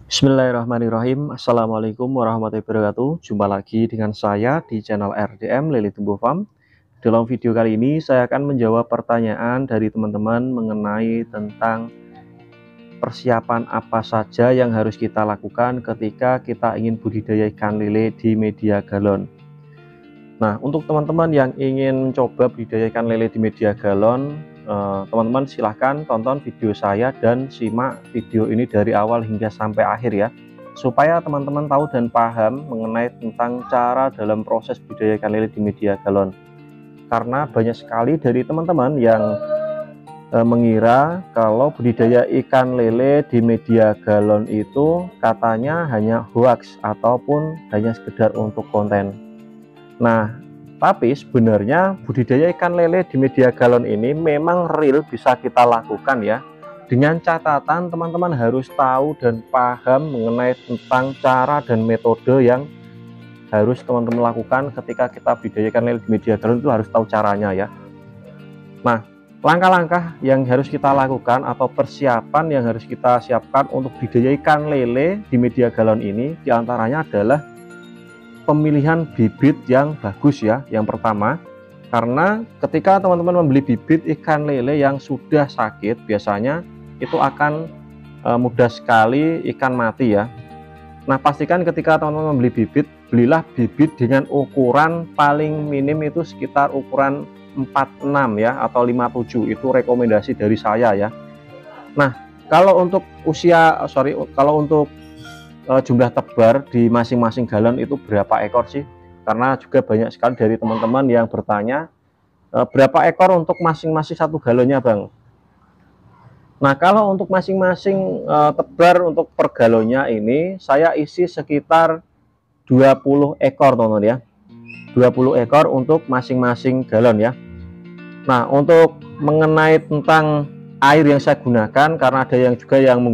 Bismillahirrahmanirrahim. Assalamualaikum warahmatullahi wabarakatuh. Jumpa lagi dengan saya di channel RDM Lili Tumbuh Farm. Dalam video kali ini saya akan menjawab pertanyaan dari teman-teman mengenai tentang persiapan apa saja yang harus kita lakukan ketika kita ingin budidaya ikan lele di media galon. Nah, untuk teman-teman yang ingin mencoba budidaya ikan lele di media galon, teman-teman silahkan tonton video saya dan simak video ini dari awal hingga sampai akhir ya, supaya teman-teman tahu dan paham mengenai tentang cara dalam proses budidaya ikan lele di media galon. Karena banyak sekali dari teman-teman yang mengira kalau budidaya ikan lele di media galon itu katanya hanya hoax ataupun hanya sekedar untuk konten. Nah, tapi sebenarnya budidaya ikan lele di media galon ini memang real bisa kita lakukan ya. Dengan catatan teman-teman harus tahu dan paham mengenai tentang cara dan metode yang harus teman-teman lakukan ketika kita budidaya ikan lele di media galon, itu harus tahu caranya ya. Nah, langkah-langkah yang harus kita lakukan atau persiapan yang harus kita siapkan untuk budidaya ikan lele di media galon ini diantaranya adalah pemilihan bibit yang bagus ya, yang pertama. Karena ketika teman-teman membeli bibit ikan lele yang sudah sakit, biasanya itu akan mudah sekali ikan mati ya. Nah, pastikan ketika teman-teman membeli bibit, belilah bibit dengan ukuran paling minim itu sekitar ukuran 46 ya, atau 57, itu rekomendasi dari saya ya. Nah, kalau untuk kalau untuk jumlah tebar di masing-masing galon itu berapa ekor sih? Karena juga banyak sekali dari teman-teman yang bertanya berapa ekor untuk masing-masing satu galonnya Bang. Nah, kalau untuk masing-masing tebar untuk per galonnya ini saya isi sekitar 20 ekor teman-teman ya, 20 ekor untuk masing-masing galon ya. Nah, untuk mengenai tentang air yang saya gunakan, karena ada yang juga yang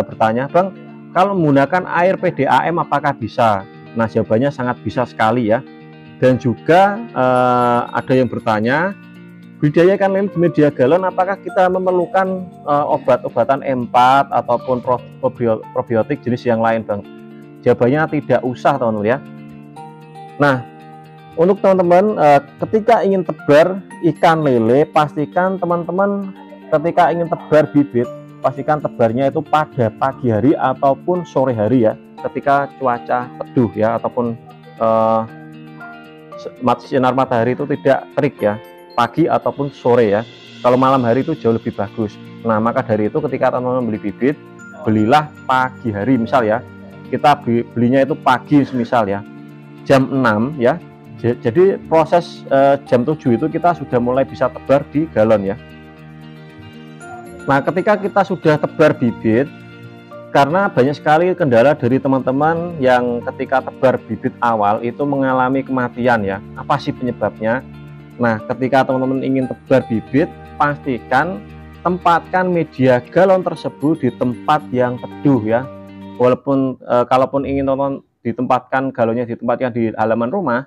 bertanya, Bang, kalau menggunakan air PDAM apakah bisa? Nah, jawabannya sangat bisa sekali ya. Dan juga ada yang bertanya, budidaya ikan lele di media galon apakah kita memerlukan obat-obatan M4 ataupun probiotik jenis yang lain Bang? Jawabannya tidak usah teman-teman ya. Nah, untuk teman-teman ketika ingin tebar ikan lele, pastikan teman-teman ketika ingin tebar bibit, pastikan tebarnya itu pada pagi hari ataupun sore hari ya, ketika cuaca teduh ya, ataupun sinar matahari itu tidak terik ya, pagi ataupun sore ya. Kalau malam hari itu jauh lebih bagus. Nah, maka dari itu ketika teman-teman beli bibit, belilah pagi hari, misal ya, kita belinya itu pagi misal ya, jam 6 ya. Jadi proses jam 7 itu kita sudah mulai bisa tebar di galon ya. Nah, ketika kita sudah tebar bibit, karena banyak sekali kendala dari teman-teman yang ketika tebar bibit awal itu mengalami kematian ya. Apa sih penyebabnya? Nah, ketika teman-teman ingin tebar bibit, pastikan tempatkan media galon tersebut di tempat yang teduh ya. Walaupun kalaupun ingin teman-teman ditempatkan galonnya ditempatkan di halaman rumah,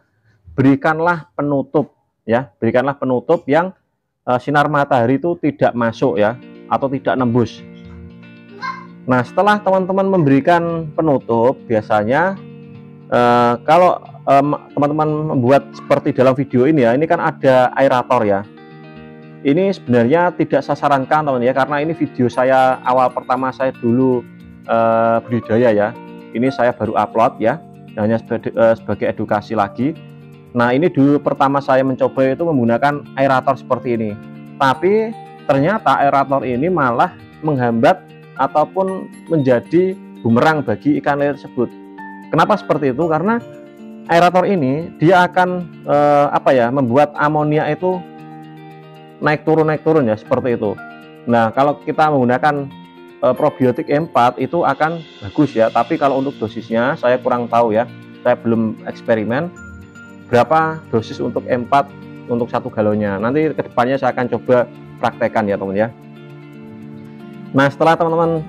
berikanlah penutup ya, berikanlah penutup yang sinar matahari itu tidak masuk ya, atau tidak nembus. Nah, setelah teman-teman memberikan penutup, biasanya kalau teman-teman membuat seperti dalam video ini ya, ini kan ada aerator ya. Ini sebenarnya tidak saya sarankan teman ya, karena ini video saya awal pertama saya dulu budidaya ya. Ini saya baru upload ya, hanya sebagai edukasi lagi. Nah, ini dulu pertama saya mencoba itu menggunakan aerator seperti ini. Tapi ternyata aerator ini malah menghambat ataupun menjadi bumerang bagi ikan lele tersebut. Kenapa seperti itu? Karena aerator ini dia akan membuat amonia itu naik turun ya, seperti itu. Nah, kalau kita menggunakan probiotik M4 itu akan bagus ya, tapi kalau untuk dosisnya saya kurang tahu ya, saya belum eksperimen berapa dosis untuk M4 untuk satu galonnya. Nanti kedepannya saya akan coba praktekkan ya teman ya. Nah, setelah teman-teman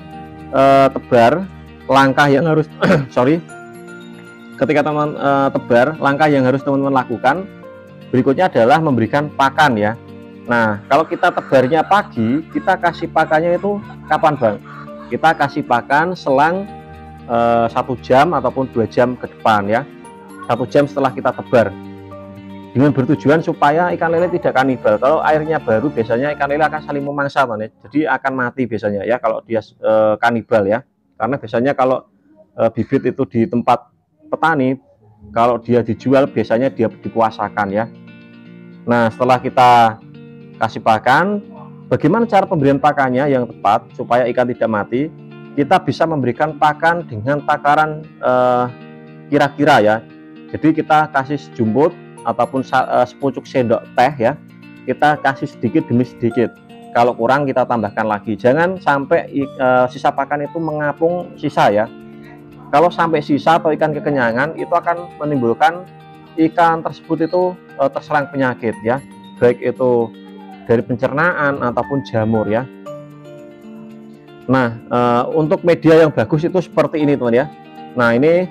tebar, langkah yang harus ketika teman tebar, langkah yang harus teman-teman lakukan berikutnya adalah memberikan pakan ya. Nah, kalau kita tebarnya pagi, kita kasih pakannya itu kapan Bang? Kita kasih pakan selang 1 jam ataupun 2 jam ke depan ya, 1 jam setelah kita tebar, dengan bertujuan supaya ikan lele tidak kanibal. Kalau airnya baru biasanya ikan lele akan saling memangsa ya, jadi akan mati biasanya ya kalau dia kanibal ya, karena biasanya kalau bibit itu di tempat petani, kalau dia dijual biasanya dia dipuasakan ya. Nah, setelah kita kasih pakan, bagaimana cara pemberian pakannya yang tepat supaya ikan tidak mati? Kita bisa memberikan pakan dengan takaran kira-kira ya. Jadi kita kasih sejumput ataupun sepucuk sendok teh ya. Kita kasih sedikit demi sedikit. Kalau kurang kita tambahkan lagi. Jangan sampai sisa pakan itu mengapung sisa ya. Kalau sampai sisa atau ikan kekenyangan, itu akan menimbulkan ikan tersebut itu terserang penyakit ya, baik itu dari pencernaan ataupun jamur ya. Nah, untuk media yang bagus itu seperti ini teman ya. Nah, ini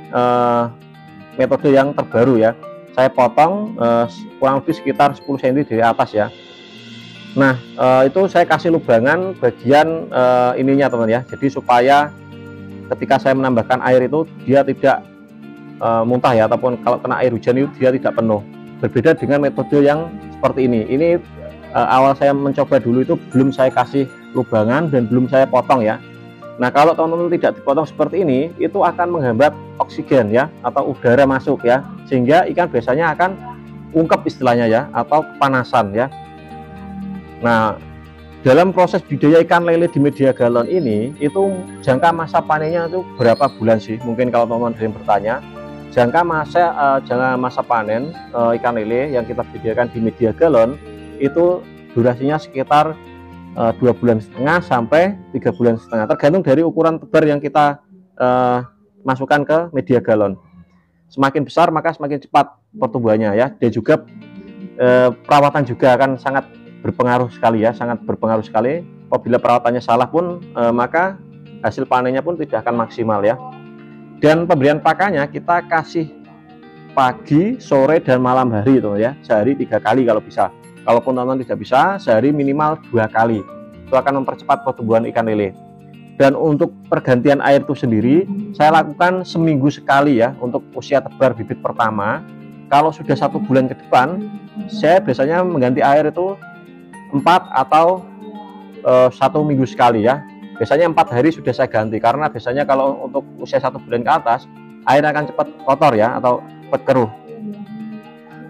metode yang terbaru ya. Saya potong kurang lebih sekitar 10 cm dari atas ya. Nah, itu saya kasih lubangan bagian ininya teman ya. Jadi supaya ketika saya menambahkan air itu dia tidak muntah ya, ataupun kalau kena air hujan itu dia tidak penuh. Berbeda dengan metode yang seperti ini. Ini awal saya mencoba dulu itu belum saya kasih lubangan dan belum saya potong ya. Nah, kalau teman-teman tidak dipotong seperti ini, itu akan menghambat oksigen ya, atau udara masuk ya, sehingga ikan biasanya akan ungkep istilahnya ya, atau kepanasan ya. Nah, dalam proses budidaya ikan lele di media galon ini, itu jangka masa panennya itu berapa bulan sih? Mungkin kalau teman-teman ada yang bertanya, jangka masa panen ikan lele yang kita budidayakan di media galon itu durasinya sekitar 2,5 bulan sampai 3,5 bulan, tergantung dari ukuran tebar yang kita masukkan ke media galon. Semakin besar maka semakin cepat pertumbuhannya ya, dan juga perawatan juga akan sangat berpengaruh sekali ya, sangat berpengaruh sekali. Apabila perawatannya salah pun maka hasil panennya pun tidak akan maksimal ya. Dan pemberian pakannya kita kasih pagi, sore, dan malam hari itu ya, sehari 3 kali kalau bisa. Kalaupun teman-teman tidak bisa, sehari minimal 2 kali. Itu akan mempercepat pertumbuhan ikan lele. Dan untuk pergantian air itu sendiri, saya lakukan seminggu sekali ya, untuk usia tebar bibit pertama. Kalau sudah 1 bulan ke depan, saya biasanya mengganti air itu 4 atau 1 minggu sekali ya. Biasanya 4 hari sudah saya ganti, karena biasanya kalau untuk usia 1 bulan ke atas, air akan cepat kotor ya, atau cepat keruh.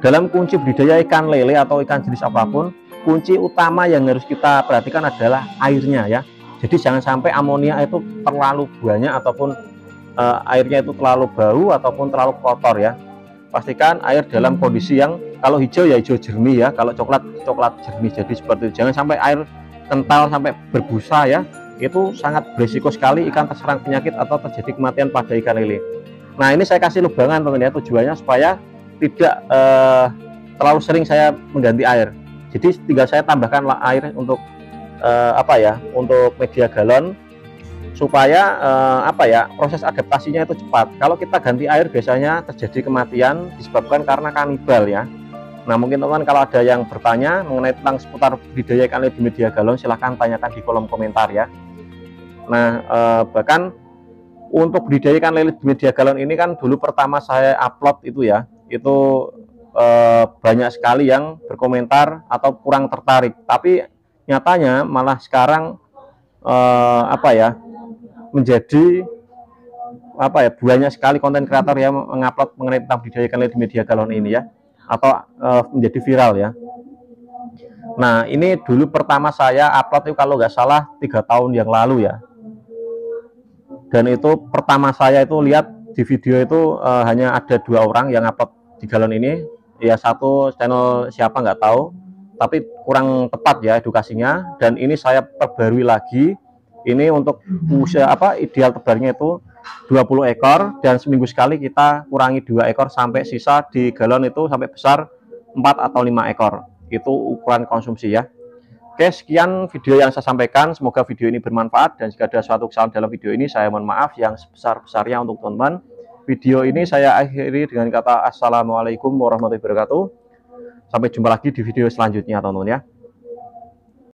Dalam kunci budidaya ikan lele atau ikan jenis apapun, kunci utama yang harus kita perhatikan adalah airnya ya. Jadi jangan sampai amonia itu terlalu banyak, ataupun airnya itu terlalu bau ataupun terlalu kotor ya. Pastikan air dalam kondisi yang, kalau hijau ya hijau jernih ya, kalau coklat jernih. Jadi seperti itu. Jangan sampai air kental sampai berbusa ya. Itu sangat berisiko sekali ikan terserang penyakit atau terjadi kematian pada ikan lele. Nah, ini saya kasih lubangan teman ya, tujuannya supaya tidak terlalu sering saya mengganti air. Jadi tinggal saya tambahkan air untuk untuk media galon, supaya proses adaptasinya itu cepat. Kalau kita ganti air biasanya terjadi kematian disebabkan karena kanibal ya. Nah, mungkin teman-teman kalau ada yang bertanya mengenai tentang seputar budidaya ikan lele di media galon, silahkan tanyakan di kolom komentar ya. Nah, bahkan untuk budidaya ikan lele di media galon ini kan dulu pertama saya upload itu ya, itu banyak sekali yang berkomentar atau kurang tertarik, tapi nyatanya malah sekarang menjadi banyak sekali konten kreator yang mengupload mengenai tentang budidaya ikan lele di media galon ini ya, atau menjadi viral ya. Nah, ini dulu pertama saya upload itu kalau nggak salah 3 tahun yang lalu ya, dan itu pertama saya itu lihat di video itu hanya ada 2 orang yang upload di galon ini ya, satu channel siapa nggak tahu, tapi kurang tepat ya edukasinya. Dan ini saya perbarui lagi, ini untuk usia ideal tebarnya itu 20 ekor, dan seminggu sekali kita kurangi 2 ekor sampai sisa di galon itu sampai besar 4 atau 5 ekor. Itu ukuran konsumsi ya. Oke, sekian video yang saya sampaikan, semoga video ini bermanfaat, dan jika ada suatu kesalahan dalam video ini saya mohon maaf yang sebesar-besarnya untuk teman-teman. Video ini saya akhiri dengan kata assalamualaikum warahmatullahi wabarakatuh. Sampai jumpa lagi di video selanjutnya teman-teman ya.